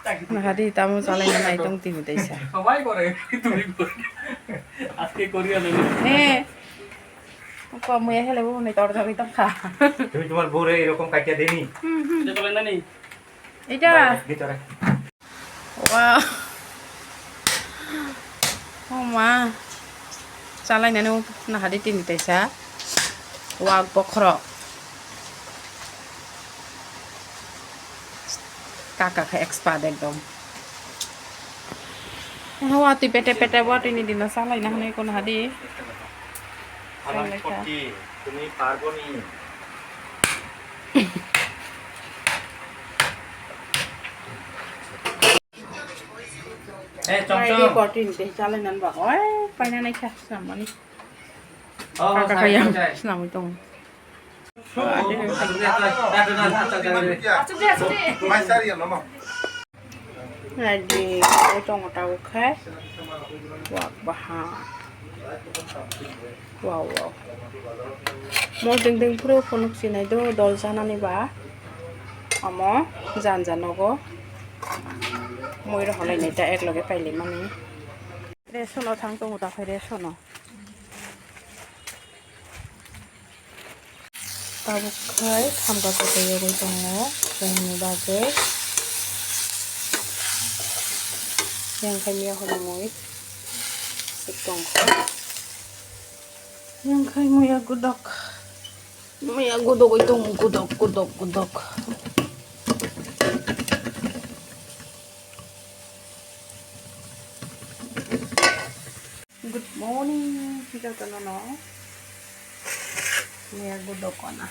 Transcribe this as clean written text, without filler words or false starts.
Hadi tamu chalai na nai tong timi taisa. সবাই করে তুমি আজকে করিয়া নেবে কম মুয়ে হেলে বউ নাই তোর ধরি তো খা তুমি তোমার বউরে এরকম কাটিয়া দেনি এটা বলেন না নি এটা ভিতরে ওয়াও ও মা chalai na no na hadi timi taisa wa bokhorok kakak expert ekdom hawa ti pete pete wa tini dina chalai na hanai kon hadi আমার ছটি তুমি পারবো নি এই চমচম এই বটিন তে chalai nan ba oi paina nai kha samani ও kakak kayang samai tong Lagi aku tong tahu kai, wah bahang, wow. Mau ding pura phone sini itu dol sana nih bah, amo jan nogo, mau itu halai nih tak ek lagi pilih mani, resono thang tong udah kai resono. Tahu kai, hamka kote yo koi tongo, ini bagai. Yang kami ahli muid, setong. Yang kami ya gudok itu gudok. Good morning, kita tanono. Maya gudok ko na.